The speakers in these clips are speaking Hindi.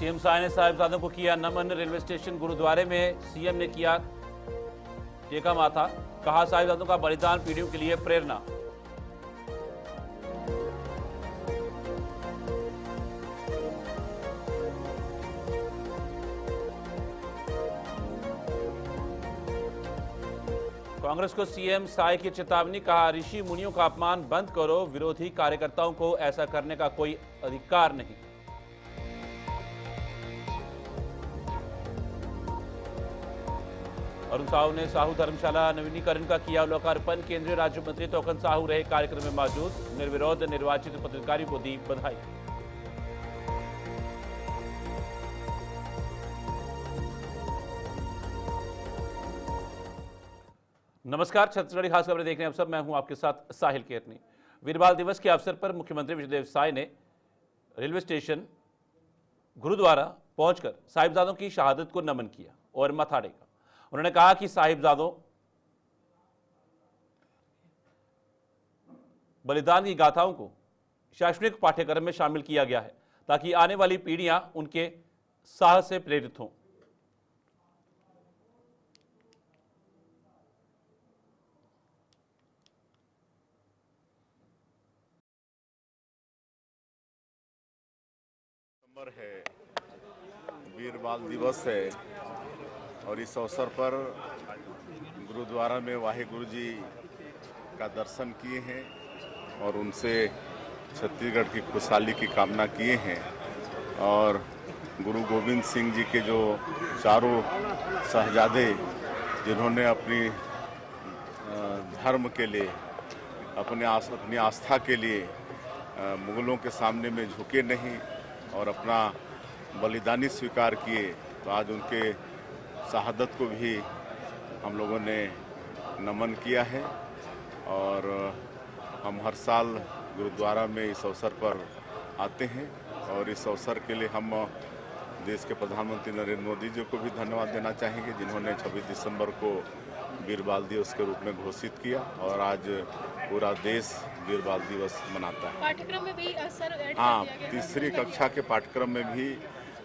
सीएम साय ने साहिबजादों को किया नमन। रेलवे स्टेशन गुरुद्वारे में सीएम ने किया टेका माथा। कहा साहिबजादों का बलिदान पीढ़ियों के लिए प्रेरणा। कांग्रेस को सीएम साय की चेतावनी। कहा ऋषि मुनियों का अपमान बंद करो, विरोधी कार्यकर्ताओं को ऐसा करने का कोई अधिकार नहीं। अरुण साहू ने साहू धर्मशाला नवीनीकरण का किया लोकार्पण। केंद्रीय राज्य मंत्री तोकन साहू रहे कार्यक्रम में मौजूद। निर्विरोध निर्वाचित पदाधिकारी को दी बधाई। नमस्कार, छत्तीसगढ़ी खास खबरें देख रहे हैं आप सब। मैं हूं आपके साथ साहिल केतनी। वीरबाल दिवस के अवसर पर मुख्यमंत्री विष्णुदेव साय ने रेलवे स्टेशन गुरुद्वारा पहुंचकर साहिबजादों की शहादत को नमन किया और मथा टेका। उन्होंने कहा कि साहिबजादों बलिदान की गाथाओं को शैक्षणिक पाठ्यक्रम में शामिल किया गया है ताकि आने वाली पीढ़ियां उनके साहस से प्रेरित हों। है, वीरबाल दिवस है और इस अवसर पर गुरुद्वारा में वाहेगुरु जी का दर्शन किए हैं और उनसे छत्तीसगढ़ की खुशहाली की कामना किए हैं। और गुरु गोविंद सिंह जी के जो चारों शहजादे जिन्होंने अपनी धर्म के लिए, अपनी आस्था के लिए मुगलों के सामने में झुके नहीं और अपना बलिदानी स्वीकार किए, तो आज उनके शहादत को भी हम लोगों ने नमन किया है। और हम हर साल गुरुद्वारा में इस अवसर पर आते हैं और इस अवसर के लिए हम देश के प्रधानमंत्री नरेंद्र मोदी जी को भी धन्यवाद देना चाहेंगे, जिन्होंने 26 दिसंबर को वीरबाल दिवस के रूप में घोषित किया और आज पूरा देश वीरबाल दिवस मनाता है। पाठ्यक्रम में भी सर हाँ, तीसरी कक्षा के पाठ्यक्रम में भी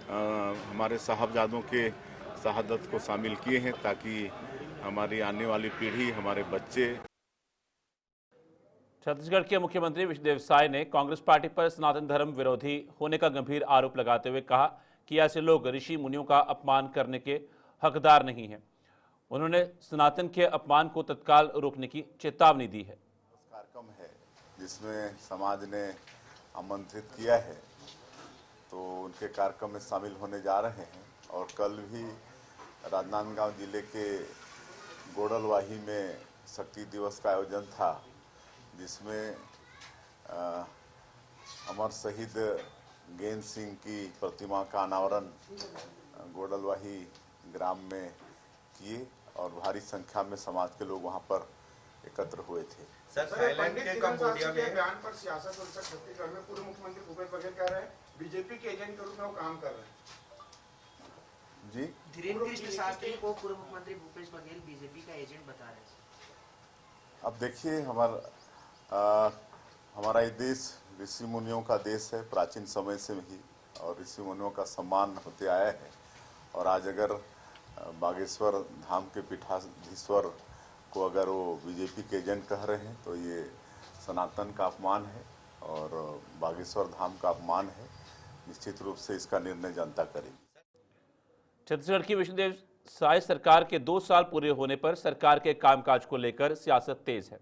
हमारे साहबजादों के शहादत को शामिल किए हैं ताकि हमारी आने वाली पीढ़ी, हमारे बच्चे। छत्तीसगढ़ के मुख्यमंत्री विष्णुदेव साय ने कांग्रेस पार्टी पर सनातन धर्म विरोधी होने का गंभीर आरोप लगाते हुए कहा कि ऐसे लोग ऋषि मुनियों का अपमान करने के हकदार नहीं हैं। उन्होंने सनातन के अपमान को तत्काल रोकने की चेतावनी दी है। कार्यक्रम है जिसमें समाज ने आमंत्रित किया है, तो उनके कार्यक्रम में शामिल होने जा रहे हैं। और कल भी राजनांदगांव जिले के गोडलवाही में शक्ति दिवस का आयोजन था, जिसमें अमर शहीद गेंद सिंह की प्रतिमा का अनावरण गोडलवाही ग्राम में किए और भारी संख्या में समाज के लोग वहां पर एकत्र हुए थे। सर, थाईलैंड के कंबोडिया में बयान पर सियासत और छत्तीसगढ़ में पूर्व मुख्यमंत्री भूपेश बघेल कह रहे हैं बीजेपी के एजेंट के रूप में वो काम कर रहे हैं। जी, धीरेन्द्र कृष्ण शास्त्री को पूर्व मुख्यमंत्री भूपेश बघेल बीजेपी का एजेंट बता रहे हैं। अब देखिए, हमारा ये देश ऋषि मुनियों का देश है प्राचीन समय से ही, और ऋषि मुनियों का सम्मान होते आया है। और आज अगर बागेश्वर धाम के पीठाधीश्वर को अगर वो बीजेपी के एजेंट कह रहे हैं तो ये सनातन का अपमान है और बागेश्वर धाम का अपमान है। निश्चित रूप से इसका निर्णय जनता करेगी। छत्तीसगढ़ की विष्णुदेव साय सरकार के 2 साल पूरे होने पर सरकार के कामकाज को लेकर सियासत तेज है।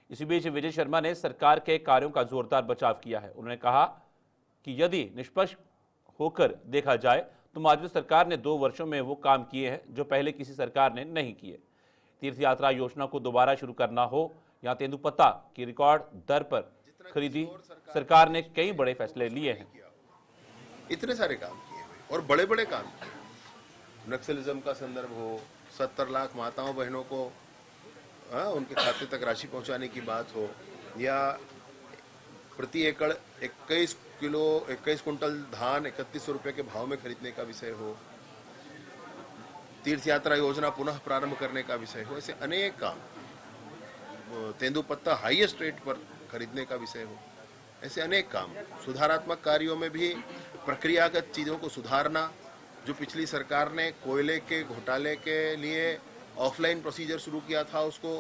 इसी बीच विजय शर्मा ने सरकार के कार्यों का जोरदार बचाव किया है। उन्होंने कहा कि यदि निष्पक्ष होकर देखा जाए तो मौजूदा सरकार ने 2 वर्षों में वो काम किए हैं जो पहले किसी सरकार ने नहीं किए। तीर्थ यात्रा योजना को दोबारा शुरू करना हो या तेंदुपत्ता की रिकॉर्ड दर पर खरीदी, सरकार ने कई बड़े फैसले लिए हैं। इतने सारे काम किए और बड़े बड़े काम किए। नक्सलिज्म का संदर्भ हो, 70 लाख माताओं बहनों को उनके खाते तक राशि पहुंचाने की बात हो, या प्रति एकड़ 21 कुंटल धान 3100 रुपए के भाव में खरीदने का विषय हो, तीर्थ यात्रा योजना पुनः प्रारंभ करने का विषय हो, ऐसे अनेक काम, तेंदुपत्ता हाईएस्ट रेट पर खरीदने का विषय हो, ऐसे अनेक काम। सुधारात्मक कार्यों में भी प्रक्रियागत चीज़ों को सुधारना, जो पिछली सरकार ने कोयले के घोटाले के लिए ऑफलाइन प्रोसीजर शुरू किया था उसको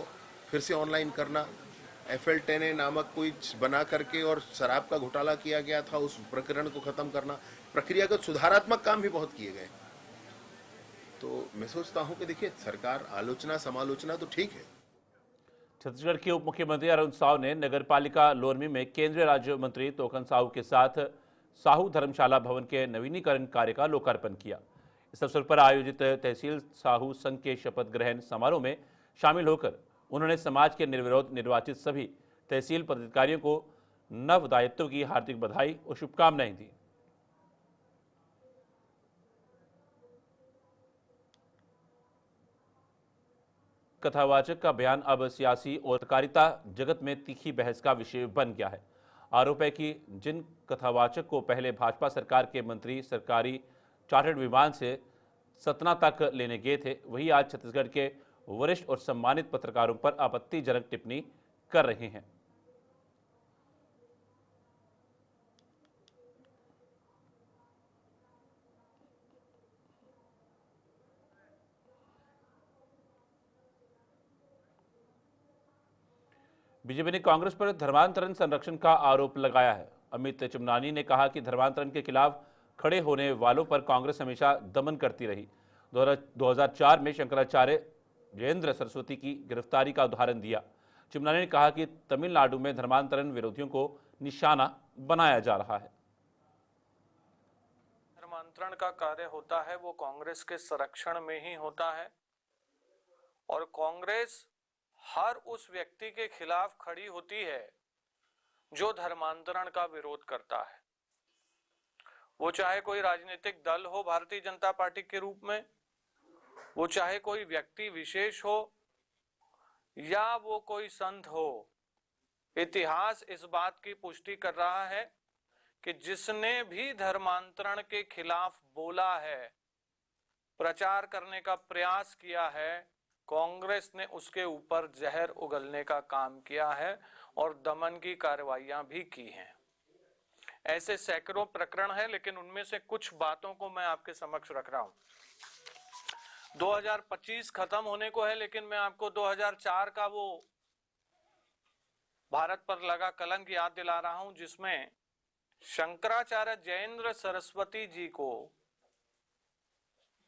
फिर से ऑनलाइन करना, FL10A नामक कोई बना करके और शराब का घोटाला किया गया था उस प्रकरण को खत्म करना, प्रक्रियागत सुधारात्मक काम भी बहुत किए गए। तो मैं सोचता हूं कि देखिए, सरकार आलोचना समालोचना तो ठीक है। छत्तीसगढ़ के उप मुख्यमंत्री अरुण साव ने नगरपालिका लोरमी में केंद्रीय राज्य मंत्री तोकन साहू के साथ साहू धर्मशाला भवन के नवीनीकरण कार्य का लोकार्पण किया। इस अवसर पर आयोजित तहसील साहू संघ के शपथ ग्रहण समारोह में शामिल होकर उन्होंने समाज के निर्विरोध निर्वाचित सभी तहसील पदाधिकारियों को नव दायित्व की हार्दिक बधाई और शुभकामनाएं दी। कथावाचक का बयान अब सियासी और पत्रकारिता जगत में तीखी बहस का विषय बन गया है। आरोप है कि जिन कथावाचक को पहले भाजपा सरकार के मंत्री सरकारी चार्टर्ड विमान से सतना तक लेने गए थे, वही आज छत्तीसगढ़ के वरिष्ठ और सम्मानित पत्रकारों पर आपत्तिजनक टिप्पणी कर रहे हैं। बीजेपी ने कांग्रेस पर धर्मांतरण संरक्षण का आरोप लगाया है। अमित चिमनानी ने कहा कि धर्मांतरण के खिलाफ खड़े होने वालों पर कांग्रेस हमेशा दमन करती रही। 2004 में शंकराचार्य जयेंद्र सरस्वती की गिरफ्तारी का उदाहरण दिया। चिमनानी ने कहा कि तमिलनाडु में धर्मांतरण विरोधियों को निशाना बनाया जा रहा है। धर्मांतरण का कार्य होता है वो कांग्रेस के संरक्षण में ही होता है, और कांग्रेस हर उस व्यक्ति के खिलाफ खड़ी होती है जो धर्मांतरण का विरोध करता है। वो चाहे कोई राजनीतिक दल हो भारतीय जनता पार्टी के रूप में, वो चाहे कोई व्यक्ति विशेष हो, या वो कोई संत हो। इतिहास इस बात की पुष्टि कर रहा है कि जिसने भी धर्मांतरण के खिलाफ बोला है, प्रचार करने का प्रयास किया है, कांग्रेस ने उसके ऊपर जहर उगलने का काम किया है और दमन की कार्रवाइयां भी की हैं। ऐसे सैकड़ों प्रकरण हैं, लेकिन उनमें से कुछ बातों को मैं आपके समक्ष रख रहा हूं। 2025 खत्म होने को है, लेकिन मैं आपको 2004 का वो भारत पर लगा कलंक याद दिला रहा हूं, जिसमें शंकराचार्य जयेंद्र सरस्वती जी को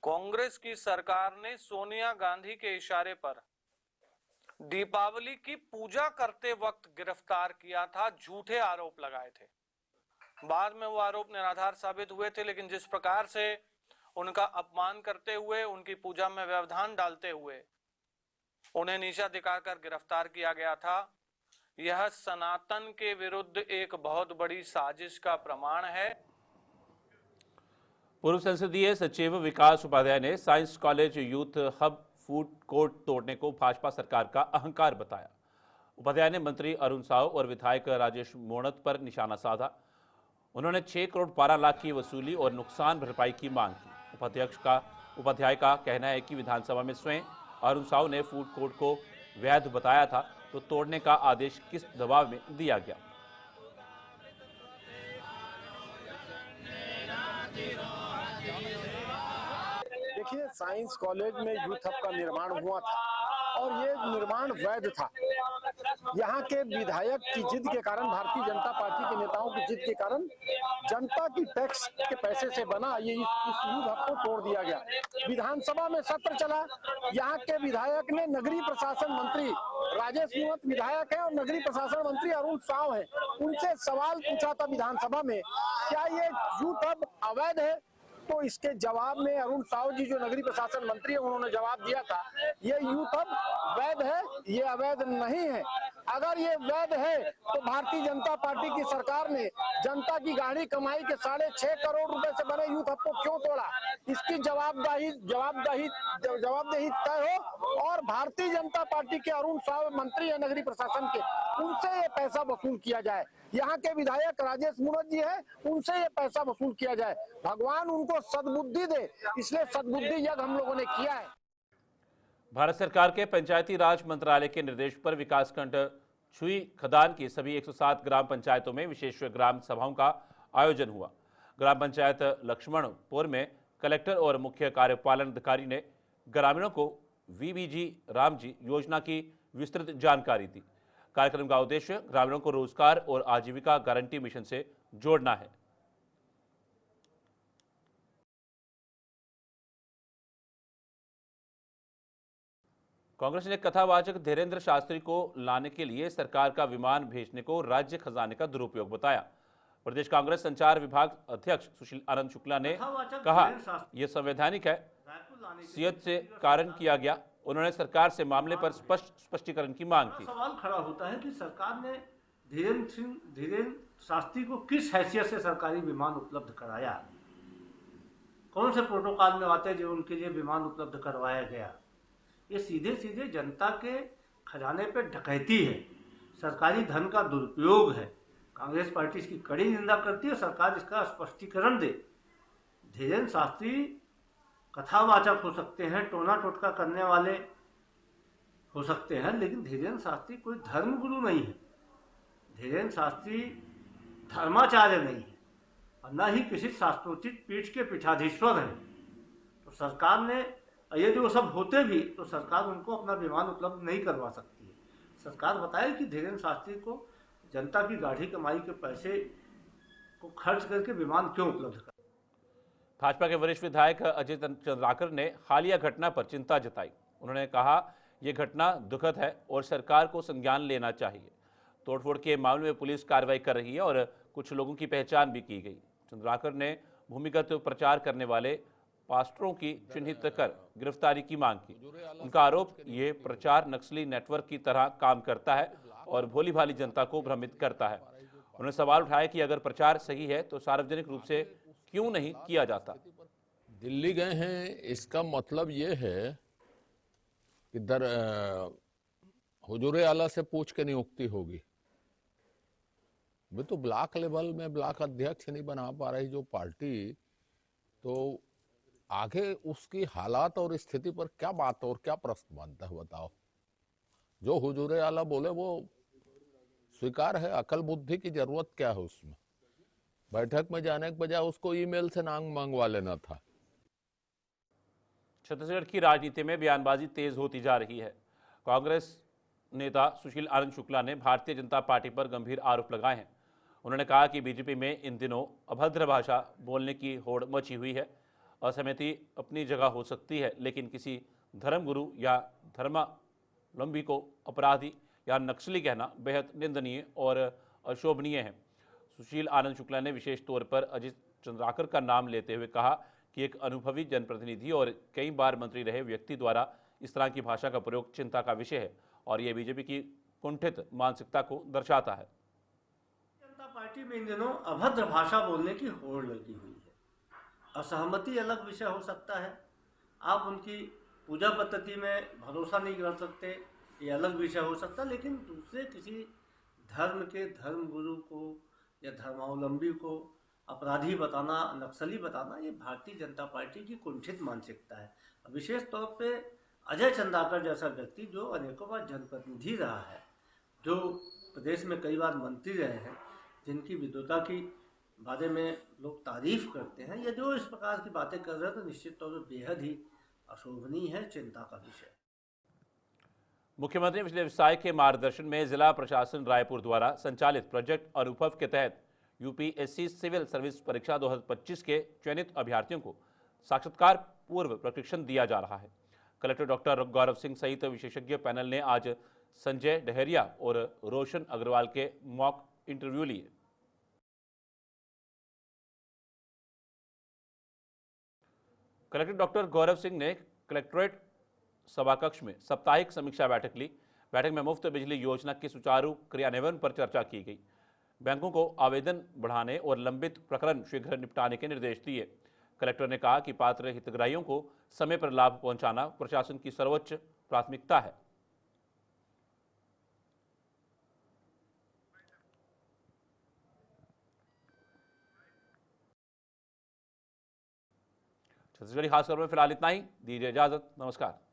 कांग्रेस की सरकार ने सोनिया गांधी के इशारे पर दीपावली की पूजा करते वक्त गिरफ्तार किया था, झूठे आरोप लगाए थे। बाद में वो आरोप निराधार साबित हुए थे, लेकिन जिस प्रकार से उनका अपमान करते हुए, उनकी पूजा में व्यवधान डालते हुए उन्हें नीचा दिखाकर गिरफ्तार किया गया था, यह सनातन के विरुद्ध एक बहुत बड़ी साजिश का प्रमाण है। पूर्व संसदीय सचिव विकास उपाध्याय ने science college youth hub food court तोड़ने को भाजपा सरकार का अहंकार बताया। उपाध्याय ने मंत्री अरुण साव और विधायक राजेश मोणत पर निशाना साधा। उन्होंने 6 करोड़ 12 लाख की वसूली और नुकसान भरपाई की मांग की। उपाध्याय का कहना है कि विधानसभा में स्वयं अरुण साव ने फूड कोर्ट को वैध बताया था, तो तोड़ने का आदेश किस दबाव में दिया गया। देखिए, साइंस कॉलेज में यूथ हब का निर्माण हुआ था और ये निर्माण वैध था। यहाँ के विधायक की जिद के कारण, भारतीय जनता पार्टी के नेताओं की जिद के कारण, जनता की टैक्स के पैसे से बना ये इस यूथ हब को तोड़ दिया गया। विधानसभा में सत्र चला, यहाँ के विधायक ने नगरीय प्रशासन मंत्री राजेश मोणत विधायक है और नगरीय प्रशासन मंत्री अरुण साव है, उनसे सवाल पूछा था विधानसभा में, क्या ये यूथ हब अवैध है? तो इसके जवाब में अरुण साव जी जो नगरीय प्रशासन मंत्री है, उन्होंने जवाब दिया था, ये यूथ हब वैध है, ये अवैध नहीं है। अगर ये वैध है तो भारतीय जनता पार्टी की सरकार ने जनता की गाढ़ी कमाई के 6.5 करोड़ रुपए से बने यूथ हब को क्यों तोड़ा? इसकी जवाबदेही तय हो और भारतीय जनता पार्टी के अरुण साव मंत्री है नगरीय प्रशासन के, उनसे ये पैसा वसूल किया जाए। यहाँ के विधायक राजेश मोणत जी है, उनसे ये पैसा वसूल किया जाए। भगवान उनको सद्बुद्धि दे, इसलिए सद्बुद्धि यज्ञ हम लोगों ने किया है। भारत सरकार के पंचायती राज मंत्रालय के निर्देश पर विकासखंड छुई खदान की सभी 107 ग्राम पंचायतों में विशेष ग्राम सभाओं का आयोजन हुआ। ग्राम पंचायत लक्ष्मणपुर में कलेक्टर और मुख्य कार्यपालन अधिकारी ने ग्रामीणों को वीबीजी रामजी योजना की विस्तृत जानकारी दी। कार्यक्रम का उद्देश्य ग्रामीणों को रोजगार और आजीविका गारंटी मिशन से जोड़ना है। कांग्रेस ने कथावाचक धीरेन्द्र शास्त्री को लाने के लिए सरकार का विमान भेजने को राज्य खजाने का दुरुपयोग बताया। प्रदेश कांग्रेस संचार विभाग अध्यक्ष सुशील आनंद शुक्ला ने कहा, यह संवैधानिक है, सीएत से कारण किया गया। उन्होंने सरकार से मामले पर स्पष्टीकरण की मांग की। सवाल खड़ा होता है कि सरकार ने धीरेन्द्र शास्त्री को किस हैसियत से सरकारी विमान उपलब्ध कराया, कौन से प्रोटोकॉल में आते जो उनके लिए विमान उपलब्ध करवाया गया। ये सीधे सीधे जनता के खजाने पे डकैती है, सरकारी धन का दुरुपयोग है। कांग्रेस पार्टी इसकी कड़ी निंदा करती है। सरकार इसका स्पष्टीकरण दे। धीरेन्द्र शास्त्री कथावाचक हो सकते हैं, टोना टोटका करने वाले हो सकते हैं, लेकिन धीरेन्द्र शास्त्री कोई धर्मगुरु नहीं है। धीरेन्द्र शास्त्री धर्माचार्य नहीं है और न ही किसी शास्त्रोचित पीठ के पीठाधीश्वर हैं। तो सरकार ने, यदि वो सब होते भी तो सरकार उनको अपना विमान उपलब्ध नहीं करवा सकती है। सरकार बताए कि धीरेन्द्र शास्त्री को जनता की गाढ़ी कमाई के पैसे को खर्च करके विमान क्यों उपलब्ध कर। भाजपा के वरिष्ठ विधायक अजय चंद्राकर ने हालिया घटना पर चिंता जताई। उन्होंने कहा, यह घटना दुखद है और सरकार को संज्ञान लेना चाहिए। तोड़फोड़ के मामले में पुलिस कार्रवाई कर रही है और कुछ लोगों की पहचान भी की गई। चंद्राकर ने भूमिगत प्रचार करने वाले पास्टरों की चिन्हित कर गिरफ्तारी की मांग की। उनका आरोप, ये प्रचार नक्सली नेटवर्क की तरह काम करता है और भोली भाली जनता को भ्रमित करता है। उन्होंने सवाल उठाया कि अगर प्रचार सही है तो सार्वजनिक रूप से क्यों नहीं किया जाता। दिल्ली गए हैं, इसका मतलब ये है कि हुजूर आला से पूछ के नियुक्ति होगी। वे तो ब्लॉक लेवल में ब्लॉक अध्यक्ष नहीं बना पा रही जो पार्टी, तो आगे उसकी हालात और स्थिति पर क्या बात और क्या प्रश्न बनता है बताओ। जो हुजूर आला बोले वो स्वीकार है। अकल बुद्धि की जरूरत क्या है उसमें। बैठक में जाने के बजाय उसको ईमेल से नाम मंगवा लेना था। छत्तीसगढ़ की राजनीति में बयानबाजी तेज होती जा रही है। कांग्रेस नेता सुशील आनंद शुक्ला ने भारतीय जनता पार्टी पर गंभीर आरोप लगाए हैं। उन्होंने कहा कि बीजेपी में इन दिनों अभद्र भाषा बोलने की होड़ मची हुई है। असहमति अपनी जगह हो सकती है, लेकिन किसी धर्मगुरु या धर्मावलंबी को अपराधी या नक्सली कहना बेहद निंदनीय और अशोभनीय है। सुशील आनंद शुक्ला ने विशेष तौर पर अजय चंद्राकर का नाम लेते हुए कहा कि एक अनुभवी जनप्रतिनिधि और कई बार मंत्री रहे व्यक्ति द्वारा इस तरह की भाषा का प्रयोग चिंता का विषय है और यह बीजेपी की कुंठित मानसिकता को दर्शाता है। जनता पार्टी में इन दिनों अभद्र भाषा बोलने की होड़ लगी हुई है। असहमति अलग विषय हो सकता है, आप उनकी पूजा पद्धति में भरोसा नहीं कर सकते, ये अलग विषय हो सकता है, लेकिन दूसरे किसी धर्म के धर्मगुरु को या धर्मावलंबी को अपराधी बताना, नक्सली बताना, ये भारतीय जनता पार्टी की कुंठित मानसिकता है। विशेष तौर पे अजय चंद्राकर जैसा व्यक्ति जो अनेकों बार जनप्रतिनिधि रहा है, जो प्रदेश में कई बार मंत्री रहे हैं, जिनकी विद्वता की बारे में लोग तारीफ करते हैं, ये जो इस प्रकार की बातें कर रहे हैं तो निश्चित तौर पर बेहद ही अशोभनीय है, चिंता का विषय। मुख्यमंत्री विजय व्यवसाय के मार्गदर्शन में जिला प्रशासन रायपुर द्वारा संचालित प्रोजेक्ट अनुभव के तहत यूपीएससी सिविल सर्विस परीक्षा 2025 के चयनित अभ्यर्थियों को साक्षात्कार पूर्व प्रशिक्षण दिया जा रहा है। कलेक्टर डॉक्टर गौरव सिंह सहित विशेषज्ञ पैनल ने आज संजय डहरिया और रोशन अग्रवाल के मॉक इंटरव्यू लिए। कलेक्टर डॉक्टर गौरव सिंह ने कलेक्ट्रेट सभाकक्ष में साप्ताहिक समीक्षा बैठक ली। बैठक में मुफ्त बिजली योजना के सुचारू क्रियान्वयन पर चर्चा की गई। बैंकों को आवेदन बढ़ाने और लंबित प्रकरण शीघ्र निपटाने के निर्देश दिए। कलेक्टर ने कहा कि पात्र हितग्राहियों को समय पर लाभ पहुंचाना प्रशासन की सर्वोच्च प्राथमिकता है। छत्तीसगढ़ी खास खबर में फिलहाल इतना ही। दीजिए इजाजत, नमस्कार।